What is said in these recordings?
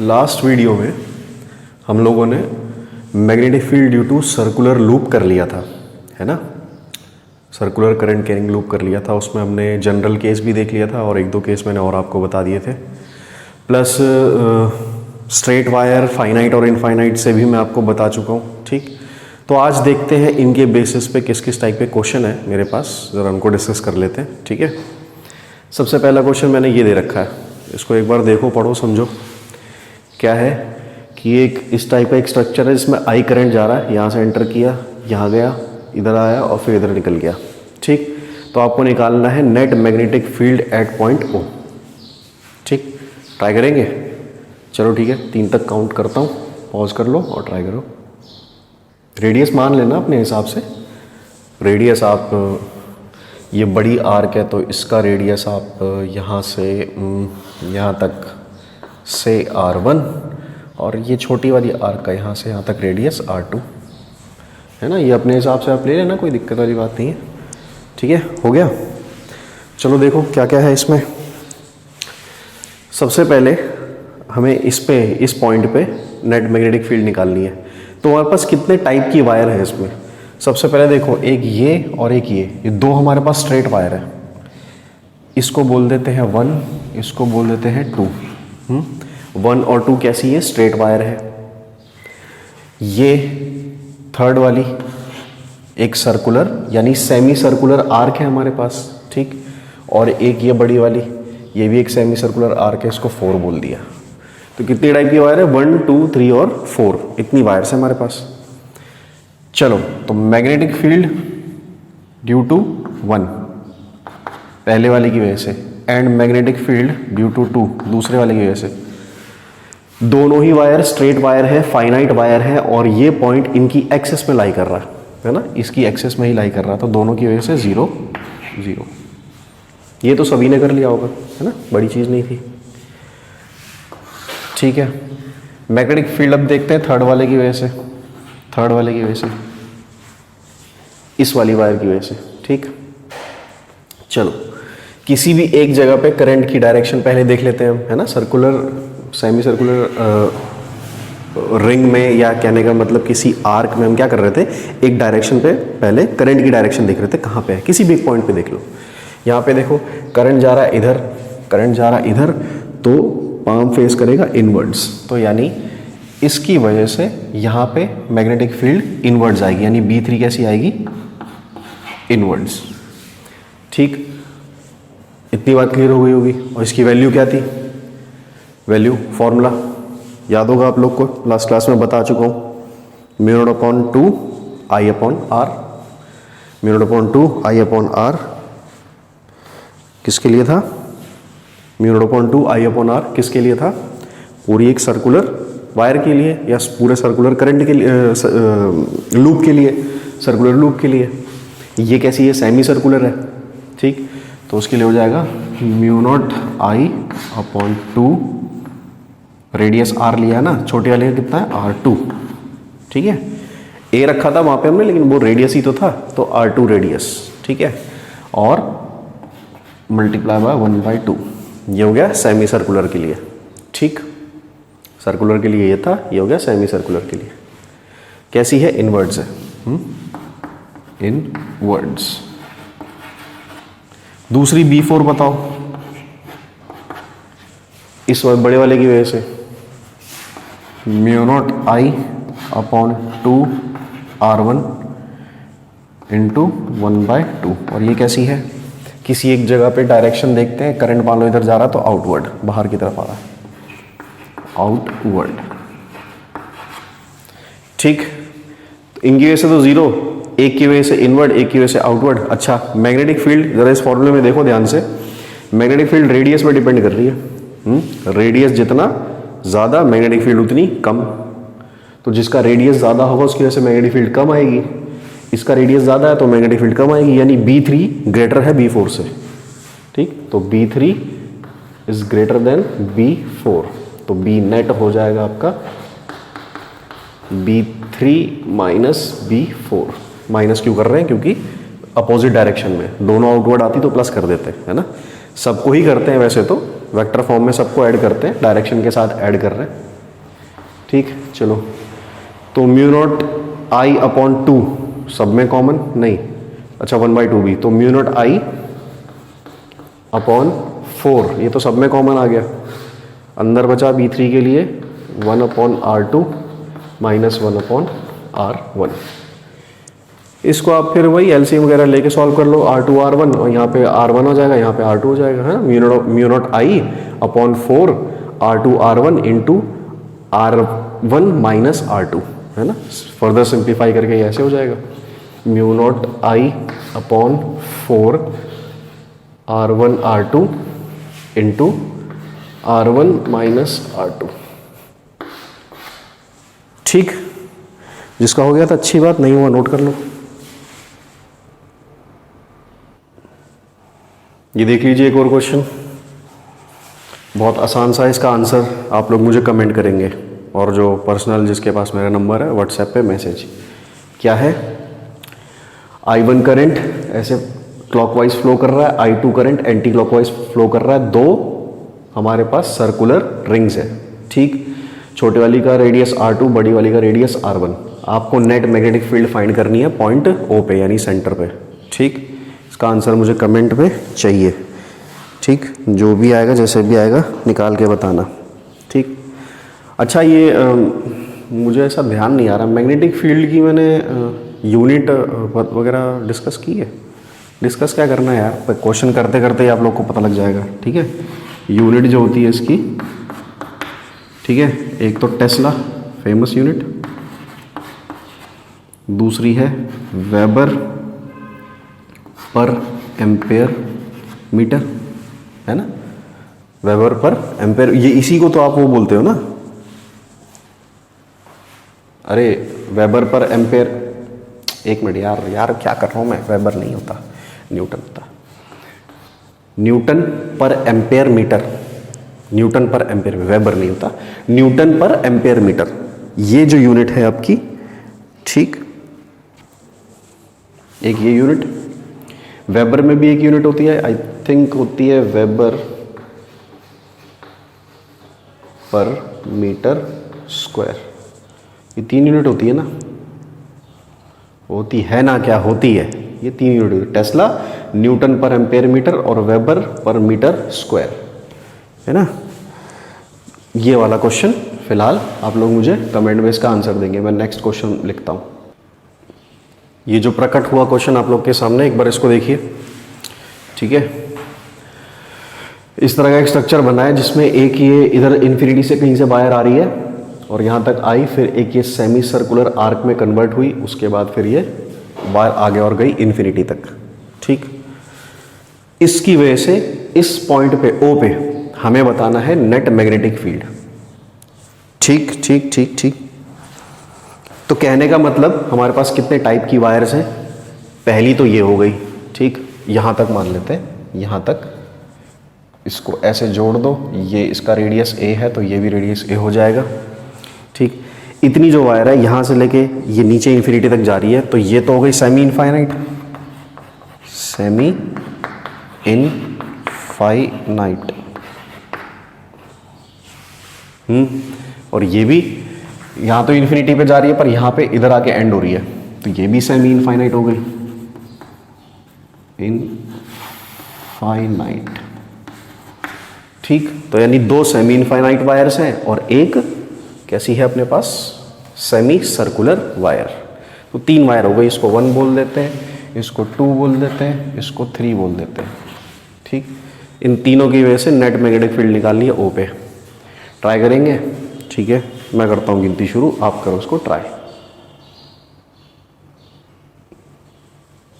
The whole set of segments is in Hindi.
लास्ट वीडियो में हम लोगों ने magnetic field due to circular loop कर लिया था, है ना। सर्कुलर करंट कैरिंग लूप कर लिया था। उसमें हमने जनरल केस भी देख लिया था और एक दो केस मैंने और आपको बता दिए थे। प्लस स्ट्रेट वायर, फाइनाइट और इनफाइनाइट से भी मैं आपको बता चुका हूँ, ठीक। तो आज देखते हैं इनके बेसिस पे किस किस टाइप के क्वेश्चन है मेरे पास, ज़रा उनको डिस्कस कर लेते हैं, ठीक है। सबसे पहला क्वेश्चन मैंने ये दे रखा है, इसको एक बार देखो, पढ़ो, समझो। क्या है कि एक इस टाइप का एक स्ट्रक्चर है जिसमें आई करंट जा रहा है, यहाँ से एंटर किया, यहाँ गया, इधर आया और फिर इधर निकल गया, ठीक। तो आपको निकालना है net magnetic field at point O, ठीक। ट्राई करेंगे, चलो ठीक है, 3 तक काउंट करता हूँ, पॉज कर लो और ट्राई करो। रेडियस मान लेना अपने हिसाब से। रेडियस आप, ये बड़ी आर्क है तो इसका रेडियस आप यहाँ से यहाँ तक से R1 और ये छोटी वाली आर्क का यहाँ से यहाँ तक रेडियस R2 है ना। ये अपने हिसाब से आप ले लेना, कोई दिक्कत वाली बात नहीं है, ठीक है। हो गया, चलो देखो क्या क्या है इसमें। सबसे पहले हमें इस पॉइंट पे नेट मैग्नेटिक फील्ड निकालनी है। तो हमारे पास कितने टाइप की वायर है इसमें। सबसे पहले देखो, एक ये और एक ये दो हमारे पास स्ट्रेट वायर है। इसको बोल देते हैं 1, इसको बोल देते हैं 2। 1 और 2 कैसी है, स्ट्रेट वायर है। ये थर्ड वाली एक सर्कुलर यानी सेमी सर्कुलर आर्क है हमारे पास, ठीक। और एक ये बड़ी वाली, ये भी एक सेमी सर्कुलर आर्क है, इसको 4 बोल दिया। तो कितनी टाइप की वायर है, 1, 2, 3 और 4, इतनी वायर्स है हमारे पास। चलो, तो मैग्नेटिक फील्ड ड्यू टू 1 पहले वाले की वजह से and magnetic field due to 2 दूसरे वाले की वजह से। दोनों ही वायर स्ट्रेट वायर है, फाइनाइट वायर है और ये पॉइंट इनकी एक्सेस में लाई कर रहा है ना, इसकी एक्सेस में ही लाई कर रहा है। तो दोनों की वजह से 0, 0। ये तो सभी ने कर लिया होगा, है ना, बड़ी चीज़ नहीं थी, ठीक है। मैग्नेटिक फील्ड अब देखते हैं थर्ड वाले की वजह से, थर्ड वाले की वजह से, इस वाली वायर की वजह से, ठीक। चलो, किसी भी एक जगह पे करंट की डायरेक्शन पहले देख लेते हैं हम, है ना। सर्कुलर, सेमी सर्कुलर रिंग में, या कहने का मतलब किसी आर्क में हम क्या कर रहे थे, एक डायरेक्शन पे पहले करंट की डायरेक्शन देख रहे थे, कहाँ पे है, किसी भी एक पॉइंट पे देख लो। यहाँ पे देखो, करंट जा रहा है इधर, करंट जा रहा है इधर, तो पाम फेस करेगा इनवर्ड्स। तो यानी इसकी वजह से यहाँ पे मैग्नेटिक फील्ड इनवर्ड्स आएगी, यानी B3 कैसी आएगी, इनवर्ड्स, ठीक। इतनी बात क्लियर हो गई होगी। और इसकी वैल्यू क्या थी, वैल्यू फॉर्मूला याद होगा आप लोग को, लास्ट क्लास में बता चुका हूँ, μ0/2 I/R, μ0/2 I/R किसके लिए था, μ0/2 I/R किसके लिए था, पूरी एक सर्कुलर वायर के लिए या पूरे सर्कुलर करंट के लिए, लूप के लिए, सर्कुलर लूप के लिए। ये कैसी है, सेमी सर्कुलर है, ठीक। तो उसके लिए हो जाएगा μ0 I/2, रेडियस R लिया है ना, छोटे वाले का कितना है R2, ठीक है। A रखा था वहाँ पे हमने, लेकिन वो रेडियस ही तो था, तो R2 रेडियस, ठीक है। और मल्टीप्लाई बाय 1/2, ये हो गया सेमी सर्कुलर के लिए, ठीक। सर्कुलर के लिए ये था, ये हो गया सेमी सर्कुलर के लिए। कैसी है, इनवर्ड्स है, इनवर्ड्स। दूसरी B4 बताओ, इस बड़े वाले की वजह से μ0 I/2 R1 इंटू 1/2। और ये कैसी है, किसी एक जगह पे डायरेक्शन देखते हैं, करंट मान लो इधर जा रहा तो आउटवर्ड, बाहर की तरफ आ रहा है, आउटवर्ड, ठीक। इनकी वजह से तो 0, एक की वजह से इनवर्ड, एक की वजह से आउटवर्ड। अच्छा, मैग्नेटिक फील्ड जरा इस फॉर्मूले में देखो ध्यान से, मैग्नेटिक फील्ड रेडियस पे डिपेंड कर रही है। रेडियस जितना ज़्यादा, मैग्नेटिक फील्ड उतनी कम। तो जिसका रेडियस ज़्यादा होगा उसकी वजह से मैग्नेटिक फील्ड कम आएगी, इसका रेडियस ज़्यादा है तो मैग्नेटिक फील्ड कम आएगी, यानी B3 ग्रेटर है B4 से, ठीक। तो B3 is greater than B4, तो B नेट हो जाएगा आपका B3 माइनस B4। माइनस क्यों कर रहे हैं, क्योंकि अपोजिट डायरेक्शन में, दोनों आउटवर्ड आती तो प्लस कर देते हैं, है ना। सबको ही करते हैं वैसे तो, वेक्टर फॉर्म में सबको ऐड करते हैं, डायरेक्शन के साथ ऐड कर रहे हैं, ठीक, चलो तो म्यू नॉट आई अपॉन 2 सब में कॉमन नहीं, अच्छा 1/2 भी, तो म्यू नॉट आई अपॉन 4 ये तो सब में कॉमन आ गया, अंदर बचा B3 के लिए 1/R2 माइनस 1/R1। इसको आप फिर वही एलसीएम वगैरह लेके सॉल्व कर लो, R2 R1 और यहाँ पे R1 हो जाएगा, यहाँ पे R2 हो जाएगा, है ना। Mu naught I upon 4 R2 R1 into R1 minus R2, है ना। फर्दर सिंप्लीफाई करके ऐसे हो जाएगा, mu naught I upon 4 R1 R2 into R1 minus R2। ठीक, जिसका हो गया था अच्छी बात, नहीं हुआ नोट कर लो। ये देख लीजिए एक और क्वेश्चन, बहुत आसान सा, इसका आंसर आप लोग मुझे कमेंट करेंगे, और जो पर्सनल जिसके पास मेरा नंबर है व्हाट्सएप पे मैसेज। क्या है, I1 करंट ऐसे क्लॉकवाइज फ्लो कर रहा है, I2 current anti clockwise flow कर रहा है, दो हमारे पास सर्कुलर रिंग्स है। ठीक, छोटे वाली का रेडियस R2, बड़ी वाली का रेडियस R1। आपको नेट मैग्नेटिक फील्ड फाइंड करनी है पॉइंट O पे यानी सेंटर पे। ठीक, इसका आंसर मुझे कमेंट पे चाहिए। ठीक, जो भी आएगा जैसे भी आएगा निकाल के बताना। ठीक, अच्छा ये मुझे ऐसा ध्यान नहीं आ रहा, मैग्नेटिक फील्ड की मैंने यूनिट वगैरह डिस्कस की है। डिस्कस क्या करना है यार, क्वेश्चन करते करते ही आप लोग को पता लग जाएगा। ठीक है, यूनिट जो होती है इसकी, ठीक है, एक तो टेस्ला फेमस यूनिट, दूसरी है वेबर पर एम्पेयर मीटर, है ना। वेबर पर एम्पेयर, ये इसी को तो आप वो बोलते हो ना, अरे वेबर पर एम्पेयर, एक मिनट यार क्या कर रहा हूँ मैं, वेबर नहीं होता, न्यूटन होता, Newton per ampere metre, Newton per ampere, weber नहीं होता, न्यूटन पर एम्पेयर मीटर, ये जो यूनिट है आपकी। ठीक, एक ये यूनिट, वेबर में भी एक यूनिट होती है, आई थिंक होती है वेबर पर मीटर स्क्वायर, ये 3 यूनिट होती है ना, होती है ना, क्या होती है, ये 3 unit, Tesla, Newton per ampere metre और वेबर पर मीटर स्क्वायर, है ना। ये वाला क्वेश्चन फिलहाल आप लोग मुझे कमेंट में इसका आंसर देंगे, मैं नेक्स्ट क्वेश्चन लिखता हूँ। ये जो प्रकट हुआ क्वेश्चन आप लोग के सामने, एक बार इसको देखिए। ठीक है, इस तरह का एक स्ट्रक्चर बना है जिसमें एक ये इधर इन्फिनिटी से कहीं से वायर आ रही है और यहाँ तक आई, फिर एक ये सेमी सर्कुलर आर्क में कन्वर्ट हुई, उसके बाद फिर ये वायर आगे और गई इन्फिनिटी तक। ठीक, इसकी वजह से इस पॉइंट पे O पे हमें बताना है नेट मैग्नेटिक फील्ड। ठीक ठीक ठीक ठीक, तो कहने का मतलब हमारे पास कितने टाइप की वायर्स हैं, पहली तो ये हो गई। ठीक, यहाँ तक मान लेते हैं, यहाँ तक इसको ऐसे जोड़ दो, ये इसका रेडियस A है तो ये भी रेडियस A हो जाएगा। ठीक, इतनी जो वायर है यहाँ से लेके ये नीचे इन्फिनिटी तक जा रही है, तो ये तो हो गई सेमी इनफाइनाइट, सेमी इनफाइनाइट। और ये भी यहाँ तो इन्फिनिटी पे जा रही है पर यहाँ पे इधर आके एंड हो रही है, तो ये भी सेमी इनफाइनाइट हो गई, इनफाइनाइट। ठीक, तो यानी 2 सेमी इनफाइनाइट वायर्स हैं और एक कैसी है अपने पास, सेमी सर्कुलर वायर। तो 3 वायर हो गई, इसको 1 बोल देते हैं, इसको 2 बोल देते हैं, इसको 3 बोल देते हैं। ठीक, इन तीनों की वजह से नेट मैग्नेटिक फील्ड निकालनी है O पे। ट्राई करेंगे। ठीक है, मैं करता हूँ गिनती शुरू, आप करो उसको ट्राई।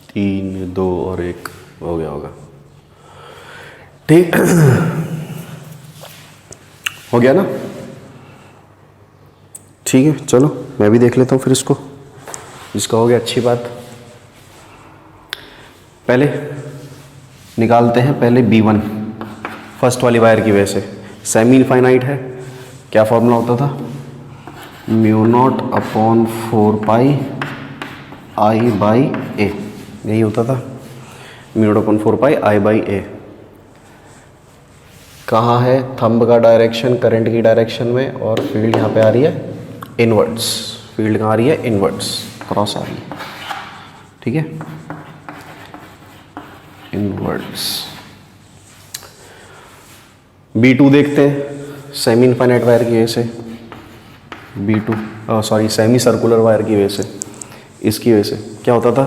3 2 और 1 हो गया होगा। ठीक, हो गया ना। ठीक है, चलो मैं भी देख लेता हूँ फिर इसको, जिसका हो गया अच्छी बात। पहले निकालते हैं, पहले B1 फर्स्ट वाली वायर की वजह से, सेमी इनफाइनाइट है, क्या फॉर्मूला होता था, mu naught upon 4 pi I by A, यही होता था, mu naught upon 4 pi I by A। कहाँ है थंब का डायरेक्शन, करंट की डायरेक्शन में, और फील्ड यहाँ पे आ रही है इनवर्ड्स, फील्ड कहाँ आ रही है, इनवर्ड्स, क्रॉस आ रही है, ठीक है, इनवर्ड्स। B2 देखते हैं, सेमी इनफाइनाइट वायर की वजह से, B2 sorry semi circular wire की वजह से, इसकी वजह से क्या होता था,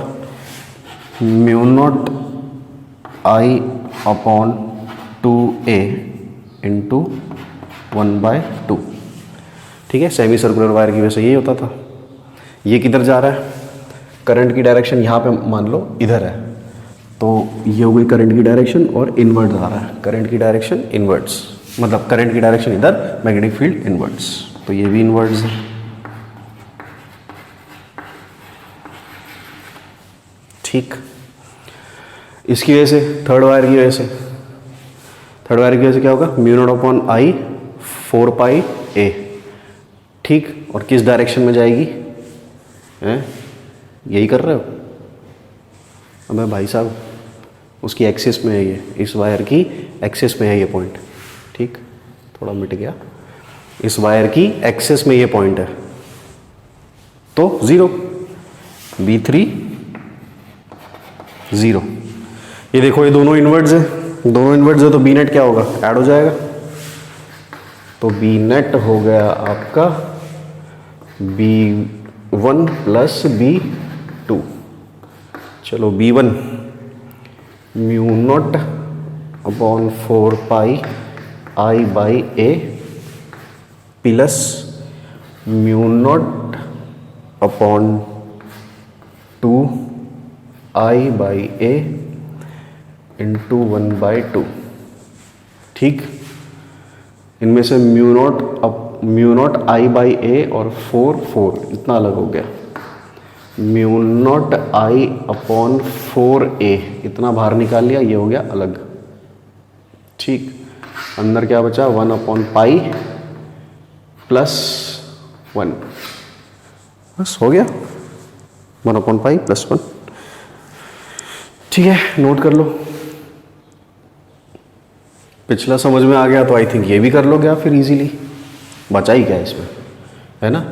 mu naught I upon 2A into 1/2, ठीक है, सेमी सर्कुलर वायर की वजह से यही होता था। ये किधर जा रहा है, करंट की डायरेक्शन यहाँ पे मान लो इधर है, तो ये हो गई करंट की डायरेक्शन और इनवर्ड्स आ रहा है, करंट की डायरेक्शन इनवर्ड्स, मतलब करंट की डायरेक्शन इधर, मैग्नेटिक फील्ड इनवर्ड्स, तो ये भी इनवर्ड्स है, ठीक। इसकी वजह से थर्ड वायर की वजह से, थर्ड वायर की वजह से क्या होगा, mu naught upon I 4πA, ठीक, और किस डायरेक्शन में जाएगी, हैं, यही कर रहे हो, अबे भाई साहब, उसकी एक्सिस में है ये, इस वायर की एक्सिस में है ये पॉइंट, ठीक, थोड़ा मिट गया, इस वायर की एक्सिस में ये पॉइंट है, तो 0, B3 0। ये देखो ये दोनों इनवर्ड्स है, दोनों इनवर्ड्स है, तो बी नेट क्या होगा, ऐड हो जाएगा, तो बी नेट हो गया आपका B1 प्लस B2, चलो B1 mu naught upon 4πI/A plus mu naught upon 2I/A into 1/2, ठीक। इनमें से म्यू नॉट I/A और 4 इतना अलग हो गया, mu naught I upon 4A इतना बाहर निकाल लिया, ये हो गया अलग, ठीक। अंदर क्या बचा, 1/π प्लस 1, बस हो गया, 1/π प्लस 1, ठीक है, नोट कर लो। पिछला समझ में आ गया तो आई थिंक ये भी कर लोगे आप फिर इजीली, बचा ही क्या इसमें, है ना।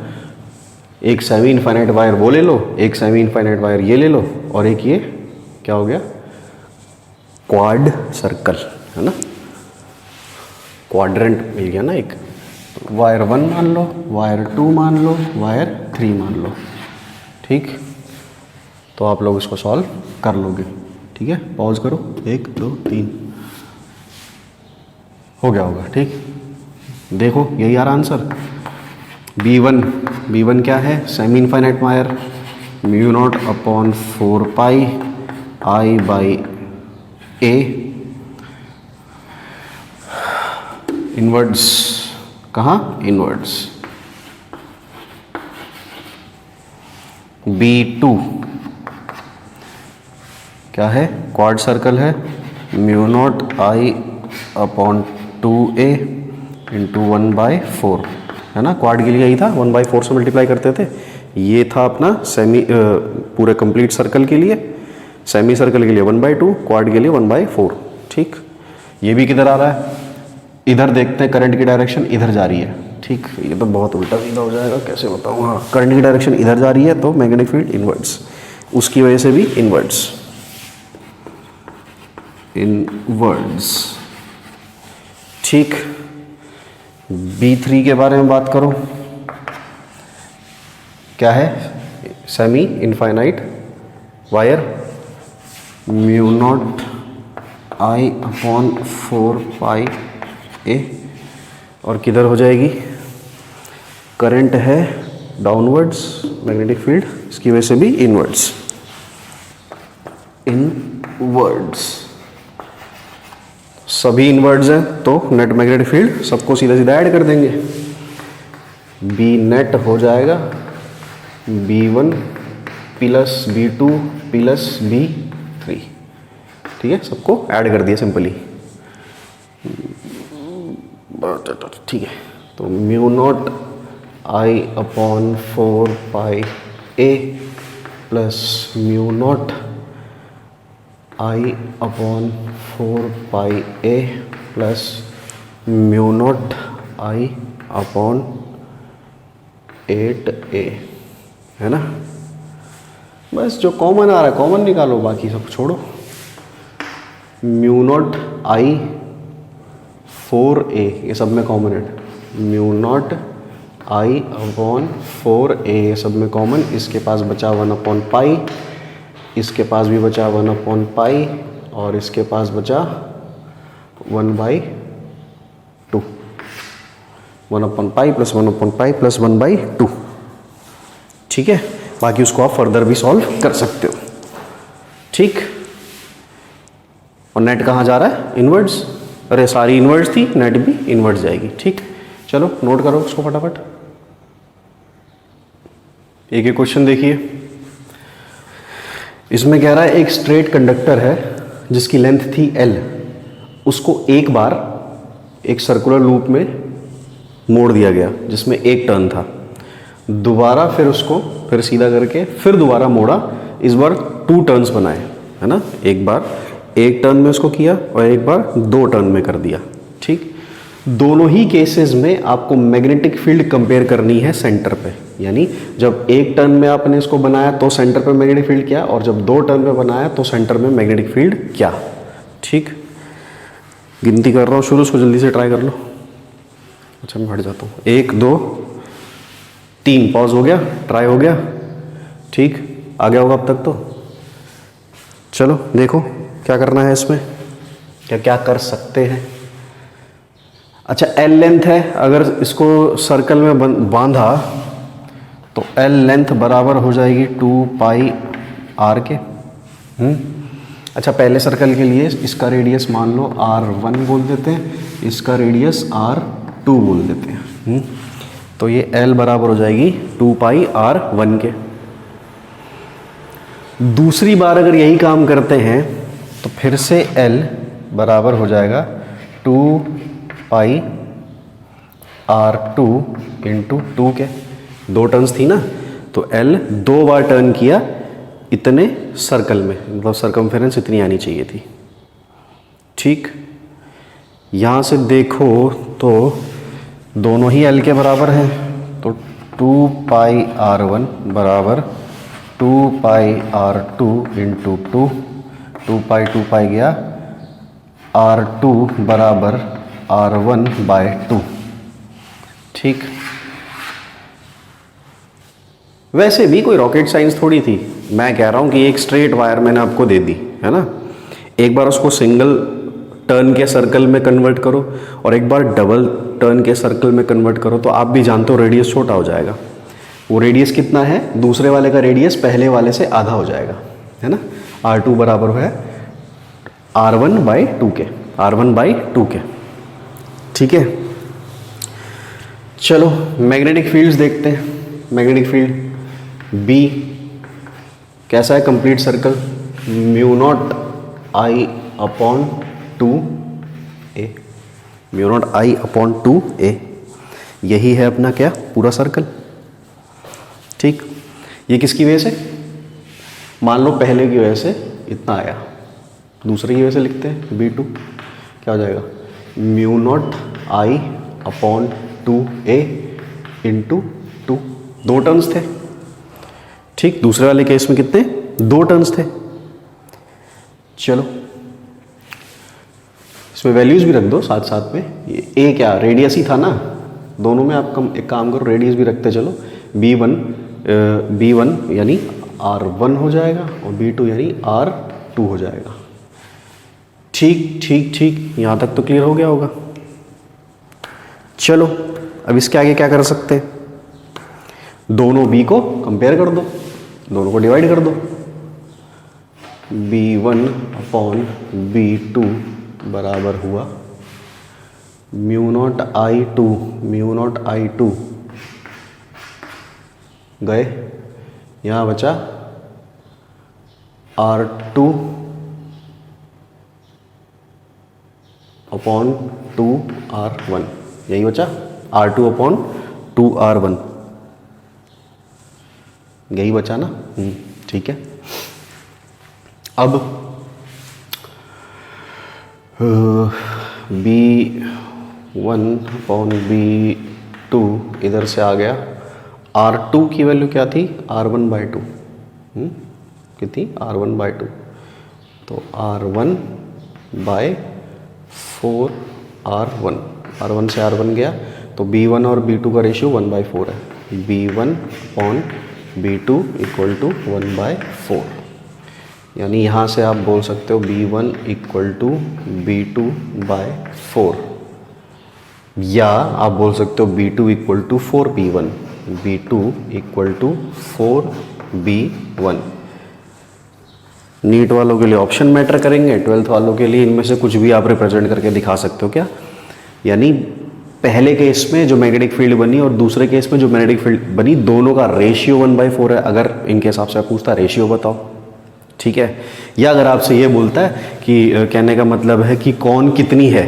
एक सेमी इनफाइनाइट वायर वो ले लो, एक सेमी इनफाइनाइट वायर ये ले लो, और एक ये क्या हो गया, क्वाड सर्कल, है ना, क्वाड्रेंट मिल गया ना एक, वायर 1 मान लो, वायर 2 मान लो, वायर 3 मान लो, ठीक। तो आप लोग इसको सॉल्व कर लोगे, ठीक है, पॉज करो, 1 2 3, हो गया होगा, ठीक। देखो यही आ रहा आंसर, B1 क्या है, semi infinite wire, mu naught upon 4πI/A, inwards, कहाँ, इनवर्ड्स। B2 क्या है, क्वाड सर्कल है, mu naught I upon 2A into 1/4, है ना, क्वाड के लिए यही था, 1/4 से मल्टीप्लाई करते थे, ये था अपना सेमी पूरे कंप्लीट सर्कल के लिए, सेमी सर्कल के लिए 1/2, क्वाड के लिए 1/4, ठीक। ये भी किधर आ रहा है, इधर देखते हैं, करंट की डायरेक्शन इधर जा रही है, ठीक। ये तो बहुत उल्टा सीधा हो जाएगा, कैसे बताऊँ, हाँ, करंट की डायरेक्शन इधर जा रही है, तो मैग्नेटिक फील्ड इनवर्ड्स, उसकी वजह से भी इनवर्ड्स, ठीक। B3 के बारे में बात करो, क्या है, semi infinite wire, mu naught I upon 4πA, और किधर हो जाएगी, करंट है डाउनवर्ड्स, मैग्नेटिक फील्ड, इसकी वजह से भी इनवर्ड्स, सभी इनवर्ड्स हैं, तो नेट मैग्नेटिक फील्ड सबको सीधा सीधा ऐड कर देंगे, बी नेट हो जाएगा B1 plus B2 plus B3, ठीक है, सबको ऐड कर दिया सिंपली, ठीक है। तो mu naught I upon 4πA plus mu naught I upon 4πA plus mu naught I upon 8a, है ना। बस जो कॉमन आ रहा है कॉमन निकालो, बाकी सब छोड़ो। म्यू नॉट आई 4a, ये सब में कॉमन है। Mu naught I upon 4a, ये सब में कॉमन। इसके पास बचा 1/पाई, इसके पास भी बचा 1/पाई, और इसके पास बचा 1/2, 1/पाई प्लस 1/पाई प्लस 1/2। ठीक है, बाकी उसको आप फर्दर भी सॉल्व कर सकते हो। ठीक, और नेट कहाँ जा रहा है? इनवर्ड्स। अरे सारी इनवर्ड्स थी, नेट भी इनवर्ड्स जाएगी। ठीक, चलो नोट करो उसको फटाफट। एक एक क्वेश्चन देखिए। इसमें कह रहा है एक स्ट्रेट कंडक्टर है जिसकी लेंथ थी L, उसको एक बार एक सर्कुलर लूप में मोड़ दिया गया जिसमें एक टर्न था। दोबारा फिर उसको फिर सीधा करके फिर दोबारा मोड़ा, इस बार 2 टर्न्स बनाए, है ना। एक बार एक टर्न में उसको किया और एक बार 2 टर्न में कर दिया। ठीक, दोनों ही केसेस में आपको मैग्नेटिक फील्ड कंपेयर करनी है सेंटर पे। यानी जब एक टर्न में आपने इसको बनाया तो सेंटर पे मैग्नेटिक फील्ड क्या, और जब 2 टर्न में बनाया तो सेंटर में मैग्नेटिक फील्ड क्या। ठीक, गिनती कर रहा हूँ शुरू, उसको जल्दी से ट्राई कर लो। अच्छा मैं हट जाता हूँ। 1 2 3, पॉज हो गया, ट्राई हो गया। ठीक, आ गया होगा अब तक तो। चलो देखो क्या करना है इसमें, क्या क्या कर सकते हैं। अच्छा, L लेंथ है, अगर इसको सर्कल में बांधा तो L लेंथ बराबर हो जाएगी 2πr के। अच्छा, पहले सर्कल के लिए इसका रेडियस मान लो R1 बोल देते हैं, इसका रेडियस R2 बोल देते हैं। तो ये L बराबर हो जाएगी 2πr1 के। दूसरी बार अगर यही काम करते हैं तो फिर से L बराबर हो जाएगा 2πr2 इंटू 2 के। 2 टर्न्स थी ना, तो L 2 बार टर्न किया इतने सर्कल में, मतलब सर्कमफेरेंस इतनी आनी चाहिए थी। ठीक, यहाँ से देखो तो दोनों ही L के बराबर हैं, तो 2πr1 बराबर 2πr2 इंटू 2, 2π गया, R2 बराबर R1/2। ठीक, वैसे भी कोई रॉकेट साइंस थोड़ी थी। मैं कह रहा हूँ कि एक स्ट्रेट वायर मैंने आपको दे दी, है ना। एक बार उसको सिंगल टर्न के सर्कल में कन्वर्ट करो और एक बार डबल टर्न के सर्कल में कन्वर्ट करो, तो आप भी जानते हो रेडियस छोटा हो जाएगा। वो रेडियस कितना है, दूसरे वाले का रेडियस पहले वाले से आधा हो जाएगा, है ना। R2 बराबर है R1/2 के, R1/2 के। ठीक है, चलो मैग्नेटिक फील्ड्स देखते हैं। मैग्नेटिक फील्ड B कैसा है, complete circle, mu naught I upon 2a, mu naught I upon 2a, यही है अपना क्या पूरा सर्कल। ठीक, ये किसकी वजह से, मान लो पहले की वजह से इतना आया, दूसरे की वजह से लिखते हैं B2, क्या हो जाएगा, mu not I upon 2a into 2। 2 turns थे। ठीक, दूसरे वाले केस में कितने, 2 टर्न्स थे। चलो इसमें वैल्यूज भी रख दो साथ साथ में। ये a क्या रेडियस ही था ना, दोनों में आप एक काम करो, रेडियस भी रखते चलो। B1 यानी R1 हो जाएगा और B2 यानी R2 हो जाएगा। ठीक ठीक ठीक, यहाँ तक तो क्लियर हो गया होगा। चलो अब इसके आगे क्या कर सकते हैं, दोनों B को कंपेयर कर दो, दोनों को डिवाइड कर दो। B1 अपॉन B2 बराबर हुआ म्यू नॉट I2 गए, यहाँ बचा R2 अपॉन 2R1, यही बचा R2 अपॉन 2R1, यही बचा ना। ठीक है, अब B1 अपॉन B2 इधर से आ गया R2 की वैल्यू क्या थी, R1/2, कितनी, R1/2, तो R1/4R1, R1 से R1 गया तो B1 और B2 का रेशियो 1/4 है, B1/B2 = 1/4, यानी यहाँ से आप बोल सकते हो B1 = B2/4, या आप बोल सकते हो B2 = 4B1, B2 = 4B1। NEET वालों के लिए ऑप्शन मैटर करेंगे, 12th वालों के लिए इनमें से कुछ भी आप रिप्रेजेंट करके दिखा सकते हो क्या, यानी पहले केस में जो मैग्नेटिक फील्ड बनी और दूसरे केस में जो मैग्नेटिक फील्ड बनी, दोनों का रेशियो 1/4 है। अगर इनके हिसाब से पूछता रेशियो बताओ, ठीक है, या अगर आपसे ये बोलता है कि कहने का मतलब है कि कौन कितनी है,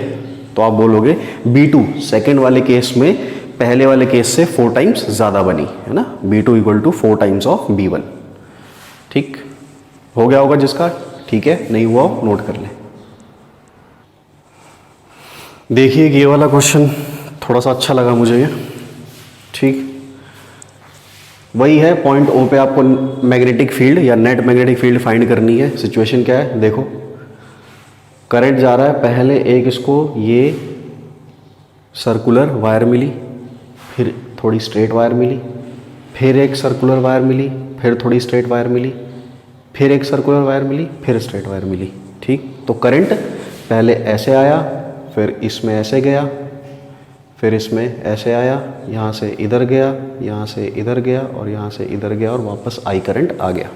तो आप बोलोगे B2 सेकेंड वाले केस में पहले वाले केस से 4 टाइम्स ज़्यादा बनी है ना, B2 = 4 टाइम्स ऑफ B1। ठीक हो गया होगा जिसका, ठीक है, नहीं हुआ हो नोट कर ले। देखिए ये वाला क्वेश्चन थोड़ा सा अच्छा लगा मुझे ये, ठीक, वही है पॉइंट O पे आपको मैग्नेटिक फील्ड या नेट मैग्नेटिक फील्ड फाइंड करनी है। सिचुएशन क्या है देखो, करंट जा रहा है, पहले एक इसको ये सर्कुलर वायर मिली, फिर थोड़ी स्ट्रेट वायर मिली, फिर एक सर्कुलर वायर मिली, फिर थोड़ी स्ट्रेट वायर मिली, फिर एक सर्कुलर वायर मिली, फिर स्ट्रेट वायर मिली, ठीक। तो करंट पहले ऐसे आया, फिर इसमें ऐसे गया, फिर इसमें ऐसे आया, यहाँ से इधर गया, यहाँ से इधर गया और यहाँ से इधर गया और वापस आई करंट आ गया।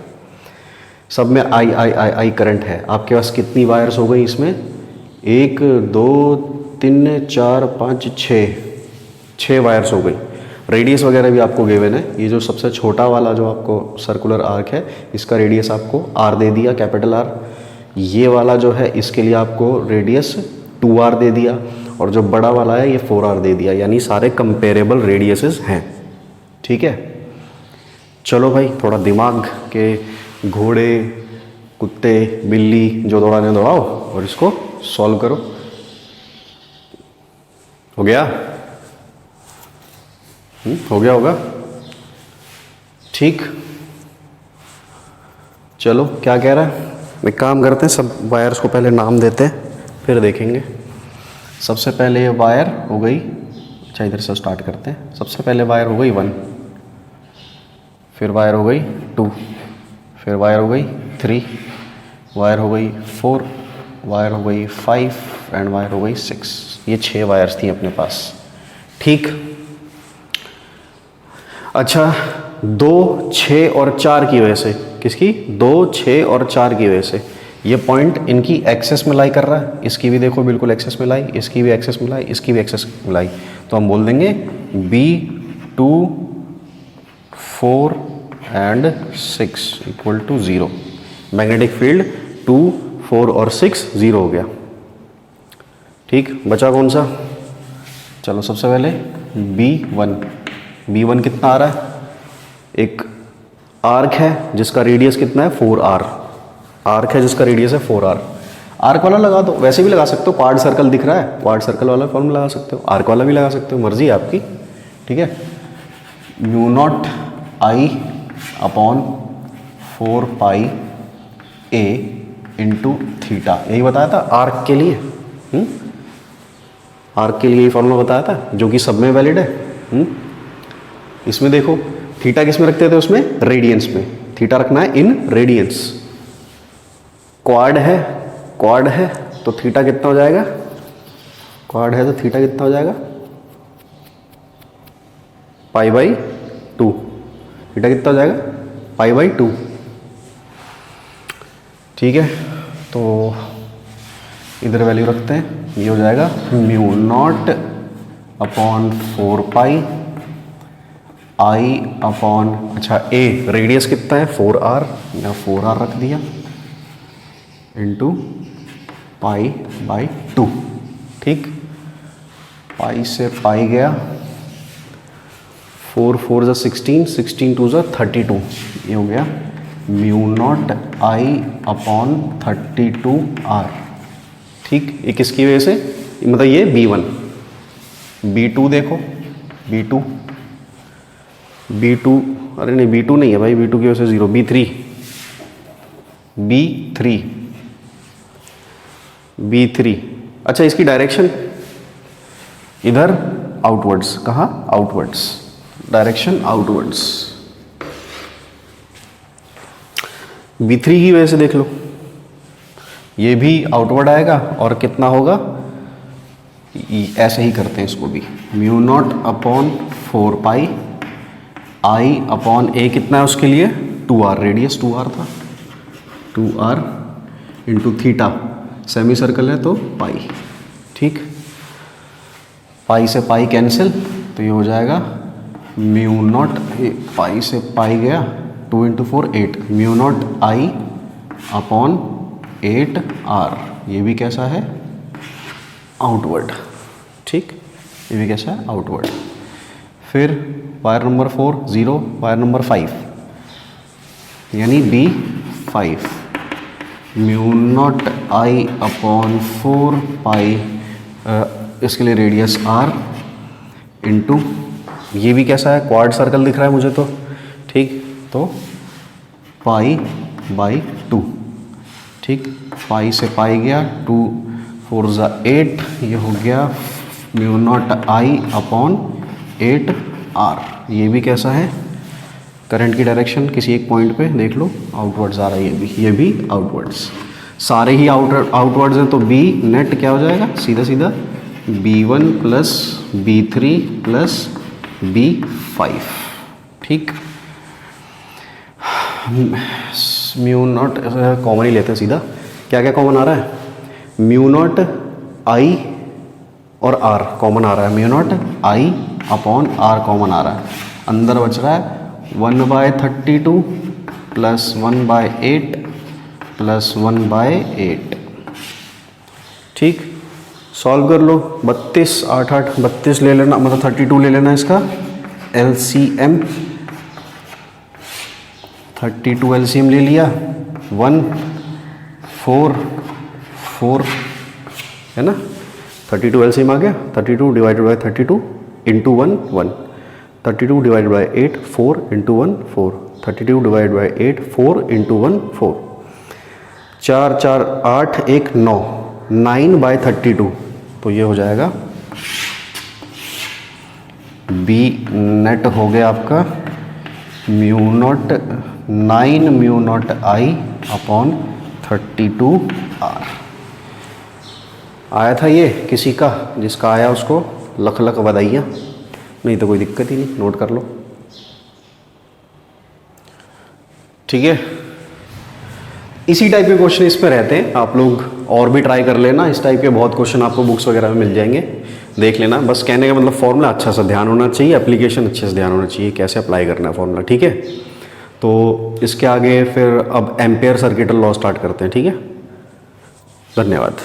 सब में आई आई आई आई करंट है। आपके पास कितनी वायर्स हो गई इसमें, 1 2 3 4 5 6 वायर्स हो गई। रेडियस वगैरह भी आपको गिवन है। ये जो सबसे छोटा वाला जो आपको सर्कुलर आर्क है, इसका रेडियस आपको R दे दिया, कैपिटल R। ये वाला जो है इसके लिए आपको रेडियस 2R दे दिया, और जो बड़ा वाला है ये 4R दे दिया, यानी सारे कंपेरेबल रेडियसेस हैं, ठीक है। चलो भाई थोड़ा दिमाग के घोड़े कुत्ते बिल्ली जो दौड़ाने दौड़ाओ और इसको सॉल्व करो। हो गया? हो गया होगा, ठीक। चलो क्या कह रहा है, एक काम करते हैं, सब वायर्स को पहले नाम देते हैं फिर देखेंगे। सबसे पहले ये वायर हो गई, अच्छा इधर से स्टार्ट करते हैं। सबसे पहले वायर हो गई 1, फिर वायर हो गई 2, फिर वायर हो गई 3, वायर हो गई 4, वायर हो गई 5 एंड वायर हो गई 6। ये 6 वायर्स थी अपने पास, ठीक। अच्छा 2 6 और 4 की वजह से, किसकी, 2 6 और 4 की वजह से ये पॉइंट इनकी एक्सेस में लाई कर रहा है। इसकी भी देखो बिल्कुल एक्सेस में लाई, इसकी भी एक्सेस में लाई, इसकी भी एक्सेस में लाई। तो हम बोल देंगे B2 4 एंड 6 = 0। मैग्नेटिक फील्ड 2 4 और 6 0 हो गया, ठीक। बचा कौन सा, चलो सबसे पहले B1 कितना आ रहा है, एक आर्क है जिसका रेडियस कितना है 4R, आर्क है जिसका रेडियस है 4R। आर्क वाला लगा दो, वैसे भी लगा सकते हो, क्वाड सर्कल दिख रहा है, क्वाड सर्कल वाला फॉर्मूला लगा सकते हो, आर्क वाला भी लगा सकते हो, मर्जी है आपकी, ठीक है। μ0I/4πA × थीटा, यही बताया था आर्क के लिए, आर्क के लिए ये फॉर्मूला बताया था, जो कि सब में वैलिड है। इसमें देखो थीटा किस में रखते थे, उसमें रेडियंस में, थीटा रखना है इन रेडियंस। क्वाड है तो थीटा कितना हो जाएगा, क्वाड है तो थीटा कितना हो जाएगा, π/2। थीटा कितना हो जाएगा, π/2, ठीक है। तो इधर वैल्यू रखते हैं, ये हो जाएगा μ0/4π I/, अच्छा A रेडियस कितना है 4R, या 4R रख दिया, इंटू π/2, ठीक। पाई से पाई गया, 4 4 = 16, 16 2 = 32, ये हो गया μ0I/32R, ठीक। ये किसकी वजह से, मतलब ये B1, B2 देखो, B2 B2, अरे नहीं B2 नहीं है भाई, B2 की वजह से 0, B3, B3। अच्छा इसकी डायरेक्शन इधर आउटवर्ड्स, कहाँ आउटवर्ड्स, डायरेक्शन आउटवर्ड्स। B3 की वजह से देख लो ये भी आउटवर्ड आएगा और कितना होगा, ऐसे ही करते हैं इसको भी, μ0/4 पाई I अपॉन A कितना है उसके लिए 2r, रेडियस 2r था, 2r into theta, semi circle है तो पाई, ठीक, पाई से पाई कैंसिल, तो ये हो जाएगा μ0, पाई से पाई गया, 2 इंटू 4 8, μ0 I अपॉन 8r, ये भी कैसा है आउटवर्ड, ठीक, ये भी कैसा है आउटवर्ड। फिर वायर नंबर 4 0, वायर नंबर 5 यानी B5, μ0 I अपॉन 4 पाई, इसके लिए रेडियस r इंटू, ये भी कैसा है क्वाड सर्कल दिख रहा है मुझे तो, ठीक, तो पाई बाई 2, ठीक, पाई से पाई गया, 2 4 8, ये हो गया μ0 I अपॉन 8r, ये भी कैसा है, करंट की डायरेक्शन किसी एक पॉइंट पे देख लो आउटवर्ड्स आ रहा है, ये भी आउटवर्ड्स, सारे ही आउटवर्ड्स हैं, तो B नेट क्या हो जाएगा, सीधा सीधा B1 plus B3 plus B5, ठीक। μ0 कॉमन ही लेते हैं सीधा, क्या क्या कॉमन आ रहा है, μ0 I और r कॉमन आ रहा है, μ0 I अपॉन r कॉमन आ रहा है, अंदर बच रहा है 1/32 प्लस 1/8 प्लस 1/8, ठीक, सॉल्व कर लो, 32 8 8 32 ले लेना, मतलब 32 ले लेना इसका LCM, 32 LCM ले लिया, 1 4 4 है ना, 32 LCM आ गया, 32 divided by 32 into 1 1, 32 divided by 8 4 into 1 4, 32 divided by 8 4 into 1 4, 4 4 8 1 9, 9/32, तो ये हो जाएगा B नेट हो गया आपका μ0 9 μ0 I अपॉन 32r। आया था ये किसी का, जिसका आया उसको लख लख बधाइयाँ, नहीं तो कोई दिक्कत ही नहीं, नोट कर लो, ठीक है। इसी टाइप के क्वेश्चन इस पे रहते हैं, आप लोग और भी ट्राई कर लेना, इस टाइप के बहुत क्वेश्चन आपको बुक्स वगैरह में मिल जाएंगे, देख लेना। बस कहने का मतलब फॉर्मूला अच्छा सा ध्यान होना चाहिए, एप्लीकेशन अच्छे से ध्यान होना चाहिए, कैसे अप्लाई करना है फॉर्मूला, ठीक है। तो इसके आगे फिर अब एम्पेयर सर्किटल लॉ स्टार्ट करते हैं, ठीक है। धन्यवाद।